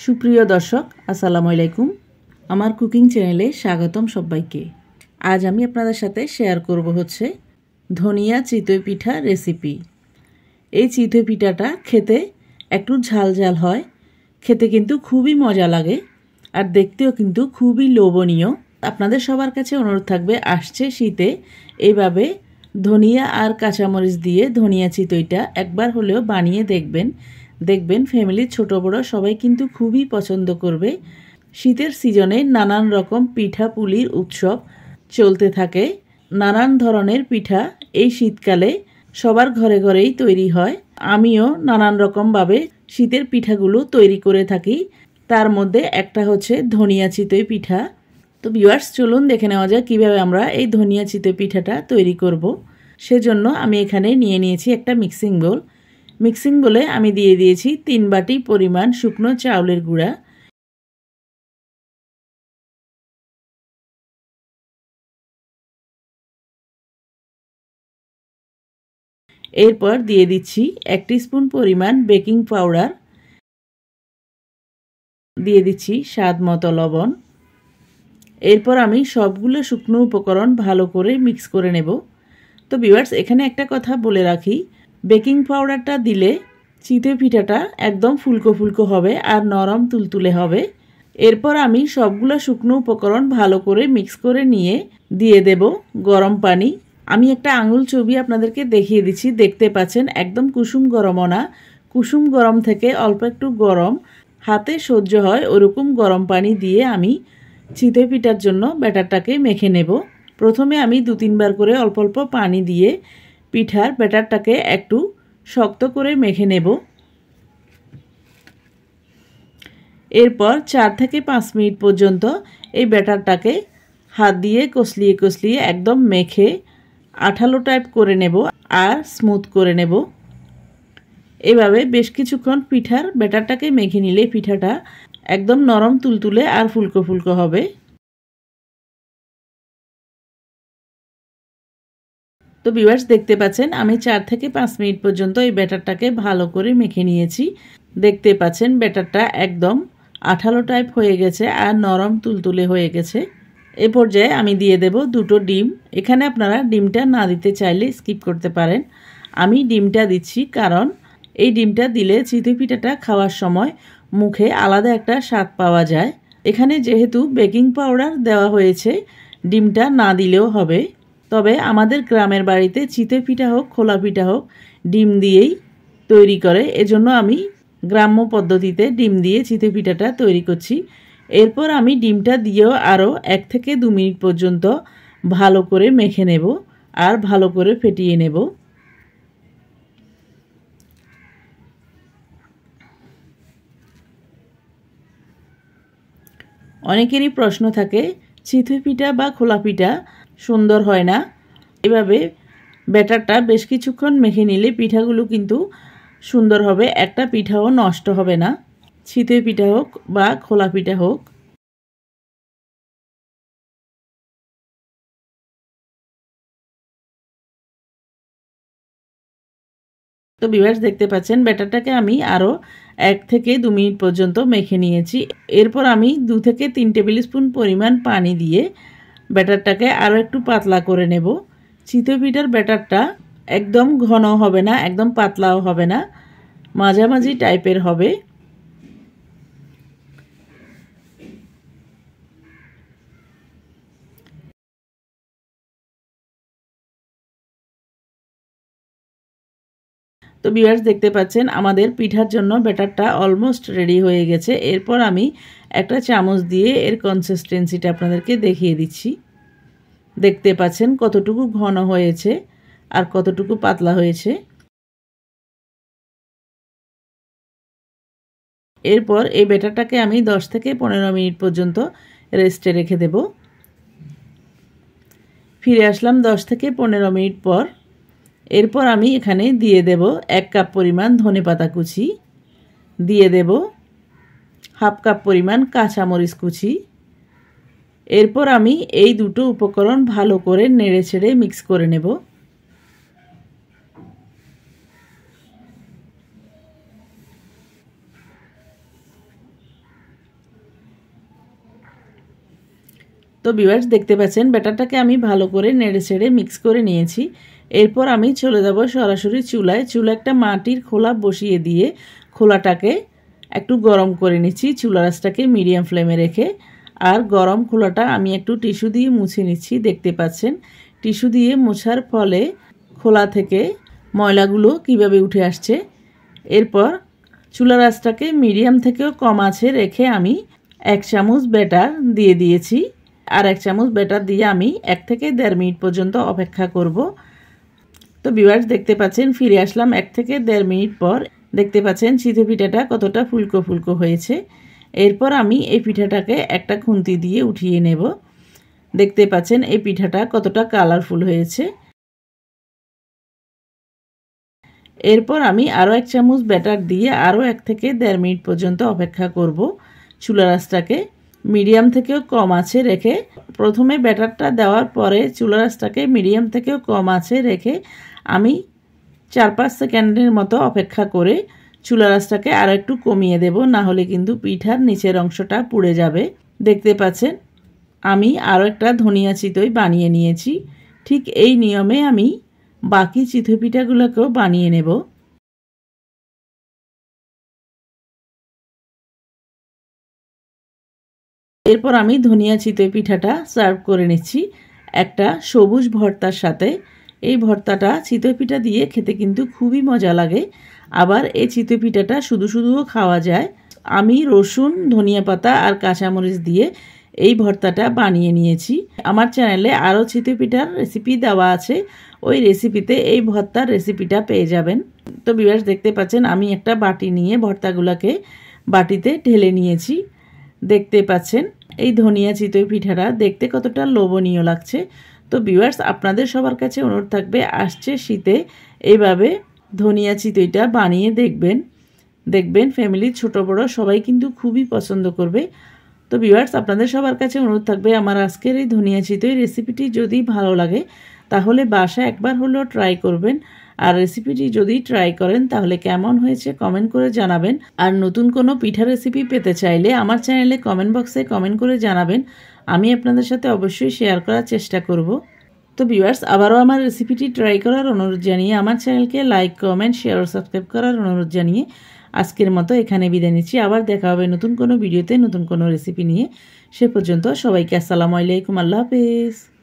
সুপ্রিয় দর্শক আসসালামু আলাইকুম। আমার কুকিং চ্যানেলে স্বাগতম সবাইকে। আজ আমি আপনাদের সাথে শেয়ার করব হচ্ছে ধনিয়া চিতই পিঠা রেসিপি। এই চিতই পিঠাটা খেতে একটু ঝাল ঝাল হয়, খেতে কিন্তু খুবই মজা লাগে আর দেখতেও কিন্তু খুবই লোভনীয়। আপনাদের সবার কাছে অনুরোধ থাকবে আসছে শীতে এইভাবে ধনিয়া আর কাঁচামরিচ দিয়ে ধনিয়া চিতইটা একবার হলেও বানিয়ে দেখবেন ফ্যামিলির ছোট বড় সবাই কিন্তু খুবই পছন্দ করবে। শীতের সিজনে নানান রকম পিঠা পুলির উৎসব চলতে থাকে। নানান ধরনের পিঠা এই শীতকালে সবার ঘরে ঘরেই তৈরি হয়। আমিও নানান রকমভাবে শীতের পিঠাগুলো তৈরি করে থাকি। তার মধ্যে একটা হচ্ছে ধনিয়া চিতই পিঠা। তো ভিউয়ার্স, চলুন দেখে নেওয়া যায় কীভাবে আমরা এই ধনিয়া চিতই পিঠাটা তৈরি করব। সেজন্য আমি এখানে নিয়ে নিয়েছি একটা মিক্সিং বোল। মিক্সিং বোলে আমি দিয়ে দিয়েছি 3 বাটি পরিমাণ শুকনো চাউলের গুঁড়া। এরপর দিয়ে দিচ্ছি 1 টিস্পুন পরিমাণ বেকিং পাউডার, দিয়ে দিচ্ছি স্বাদ মতো লবণ। এরপর আমি সবগুলো শুকনো উপকরণ ভালো করে মিক্স করে নেব। তো ভিউয়ার্স, এখানে একটা কথা বলে রাখি, বেকিং পাউডারটা দিলে চিতই পিঠাটা একদম ফুলকো ফুলকো হবে আর নরম তুলতুলে হবে। এরপর আমি সবগুলো শুকনো উপকরণ ভালো করে মিক্স করে নিয়ে দিয়ে দেব গরম পানি। আমি একটা আঙুল ছবি আপনাদেরকে দেখিয়ে দিচ্ছি, দেখতে পাচ্ছেন একদম কুসুম গরমও না, কুসুম গরম থেকে অল্প একটু গরম, হাতে সহ্য হয় ওরকম গরম পানি দিয়ে আমি চিতই পিঠার জন্য ব্যাটারটাকে মেখে নেব। প্রথমে আমি 2-3 বার করে অল্প অল্প পানি দিয়ে পিঠার ব্যাটারটাকে একটু শক্ত করে মেখে নেব। এরপর 4 থেকে 5 মিনিট পর্যন্ত এই ব্যাটারটাকে হাত দিয়ে কষলিয়ে একদম মেখে আঠালো টাইপ করে নেব আর স্মুথ করে নেব। এভাবে বেশ কিছুক্ষণ পিঠার ব্যাটারটাকে মেখে নিলে পিঠাটা একদম নরম তুলতুলে আর ফুলকো ফুলকো হবে। তো ভিউয়ার্স, দেখতে পাচ্ছেন আমি 4 থেকে 5 মিনিট পর্যন্ত এই ব্যাটারটাকে ভালো করে মেখে নিয়েছি। দেখতে পাচ্ছেন ব্যাটারটা একদম আঠালো টাইপ হয়ে গেছে আর নরম তুলতুলে হয়ে গেছে। এ পর্যায়ে আমি দিয়ে দেব 2টো ডিম। এখানে আপনারা ডিমটা না দিতে চাইলে স্কিপ করতে পারেন। আমি ডিমটা দিচ্ছি কারণ এই ডিমটা দিলে চিতই পিঠাটা খাওয়ার সময় মুখে আলাদা একটা স্বাদ পাওয়া যায়। এখানে যেহেতু বেকিং পাউডার দেওয়া হয়েছে, ডিমটা না দিলেও হবে। তবে আমাদের গ্রামের বাড়িতে চিতই পিঠা হোক খোলা পিঠা হোক ডিম দিয়েই তৈরি করে, এজন্য আমি গ্রাম্য পদ্ধতিতে ডিম দিয়ে চিতই পিঠাটা তৈরি করছি। এরপর আমি ডিমটা দিয়েও আরও 1 থেকে 2 মিনিট পর্যন্ত ভালো করে মেখে নেব আর ভালো করে ফেটিয়ে নেব। অনেকেরই প্রশ্ন থাকে চিতই পিঠা বা খোলা পিঠা সুন্দর হয় না। এভাবে ব্যাটারটা বেশ কিছুক্ষণ মেখে নিলে পিঠাগুলো কিন্তু সুন্দর হবে, একটা পিঠাও নষ্ট হবে না, চিতই পিঠা হোক বা খোলা পিঠা হোক। তো ভিউয়ার্স, দেখতে পাচ্ছেন ব্যাটারটাকে আমি আরও 1 থেকে 2 মিনিট পর্যন্ত মেখে নিয়েছি। এরপর আমি 2 থেকে 3 টেবিল স্পুন পরিমাণ পানি দিয়ে ব্যাটারটাকে আরও একটু পাতলা করে নেব। চিতই পিঠার ব্যাটারটা একদম ঘন হবে না, একদম পাতলাও হবে না, মাঝামাঝি টাইপের হবে। তো ভিউয়ার্স, দেখতে পাচ্ছেন আমাদের পিঠার জন্য ব্যাটারটা অলমোস্ট রেডি হয়ে গেছে। এরপর আমি একটা চামচ দিয়ে এর কনসিস্টেন্সিটা আপনাদেরকে দেখিয়ে দিচ্ছি। দেখতে পাচ্ছেন কতটুকু ঘন হয়েছে আর কতটুকু পাতলা হয়েছে। এরপর এই ব্যাটারটাকে আমি 10 থেকে 15 মিনিট পর্যন্ত রেস্টে রেখে দেব। ফিরে আসলাম 10 থেকে 15 মিনিট পর। এরপর আমি এখানে দিয়ে দেব 1 কাপ পরিমাণ ধনেপাতা কুচি, দিয়ে দেব হাফ কাপ পরিমাণ কাঁচামরিচ কুচি। এরপর আমি এই দুটো উপকরণ ভালো করে নেড়ে ছেড়ে মিক্স করে নেব। তো ভিউয়ার্স দেখতে পাচ্ছেন ব্যাটারটাকে আমি ভালো করে নেড়ে ছেড়ে মিক্স করে নিয়েছি। এরপর আমি চলে যাব সরাসরি চুলায়। চুলা একটা মাটির খোলা বসিয়ে দিয়ে খোলাটাকে একটু গরম করে নিচ্ছি, চুলা আঁচটাকে মিডিয়াম ফ্লেমে রেখে। আর গরম খোলাটা আমি একটু টিস্যু দিয়ে মুছে নিচ্ছি। দেখতে পাচ্ছেন টিস্যু দিয়ে মোছার ফলে খোলা থেকে ময়লাগুলো কিভাবে উঠে আসছে। এরপর চুলার আঁচটাকে মিডিয়াম থেকেও কম আঁচে রেখে আমি 1 চামচ ব্যাটার দিয়ে দিয়েছি। আর 1 চামচ ব্যাটার দিয়ে আমি 1 থেকে 1.5 মিনিট পর্যন্ত অপেক্ষা করব। তো ভিউয়ার্স দেখতে পাচ্ছেন ফিরে আসলাম 1 থেকে 1.5 মিনিট পর। দেখতে পাচ্ছেন চিতই পিঠাটা কতটা ফুলকো ফুলকো হয়েছে। এরপর আমি এই পিঠাটাকে একটা খুন্তি দিয়ে উঠিয়ে নেব। দেখতে পাচ্ছেন এই পিঠাটা কতটা কালারফুল হয়েছে। এরপর আমি আরও 1 চামচ ব্যাটার দিয়ে আরও 1 থেকে 1.5 মিনিট পর্যন্ত অপেক্ষা করব। চুলার আঁচটাকে মিডিয়াম থেকেও কম আঁচে রেখে, প্রথমে ব্যাটারটা দেওয়ার পরে চুলার আঁচটাকে মিডিয়াম থেকেও কম আঁচে রেখে আমি 4-5 সেকেন্ডের মতো অপেক্ষা করে চুলার আঁচটাকে আরও একটু কমিয়ে দেব, না হলে কিন্তু পিঠার নিচের অংশটা পুড়ে যাবে। দেখতে পাচ্ছেন আমি আরও একটা ধনিয়া চিতই বানিয়ে নিয়েছি। ঠিক এই নিয়মে আমি বাকি চিতই পিঠাগুলোকেও বানিয়ে নেব। এরপর আমি ধনিয়া চিতই পিঠাটা সার্ভ করে নিচ্ছি একটা সবুজ ভর্তার সাথে। এই ভর্তাটা চিতই পিঠা দিয়ে খেতে কিন্তু খুবই মজা লাগে। আবার এই চিতই পিঠাটা শুধু শুধুও খাওয়া যায়। আমি রসুন, ধনিয়া পাতা আর কাঁচামরিচ দিয়ে এই ভর্তাটা বানিয়ে নিয়েছি। আমার চ্যানেলে আরও চিতই পিঠার রেসিপি দেওয়া আছে, ওই রেসিপিতে এই ভর্তার রেসিপিটা পেয়ে যাবেন। তো ভিউয়ার্স দেখতে পাচ্ছেন আমি একটা বাটি নিয়ে ভর্তাগুলোকে বাটিতে ঢেলে নিয়েছি। দেখতে পাচ্ছেন এই ধনিয়া চিতই পিঠাটা দেখতে কতটা লোভনীয় লাগছে। তো ভিউয়ার্স আপনাদের সবার কাছে অনুরোধ থাকবে আসছে শীতে এইভাবে ধনিয়া চিতইটা বানিয়ে দেখবেন ফ্যামিলির ছোট বড় সবাই কিন্তু খুবই পছন্দ করবে। তো ভিউয়ার্স আপনাদের সবার কাছে অনুরোধ থাকবে আমার আজকের এই ধনিয়া চিতই রেসিপিটি যদি ভালো লাগে তাহলে বাসায় একবার হলেও ট্রাই করবেন। আর রেসিপিটি যদি ট্রাই করেন তাহলে কেমন হয়েছে কমেন্ট করে জানাবেন। আর নতুন কোনো পিঠা রেসিপি পেতে চাইলে আমার চ্যানেলে কমেন্ট বক্সে কমেন্ট করে জানাবেন, আমি আপনাদের সাথে অবশ্যই শেয়ার করার চেষ্টা করব। তো ভিউয়ার্স আবারও আমার রেসিপিটি ট্রাই করার অনুরোধ জানিয়ে আমার চ্যানেলকে লাইক, কমেন্ট, শেয়ার ও সাবস্ক্রাইব করার অনুরোধ জানিয়ে আজকের মতো এখানে বিদায় নিচ্ছি। আবার দেখা হবে নতুন কোনো ভিডিওতে নতুন কোনো রেসিপি নিয়ে। সে পর্যন্ত সবাইকে আসসালামু আলাইকুম, আল্লাহ হাফেজ।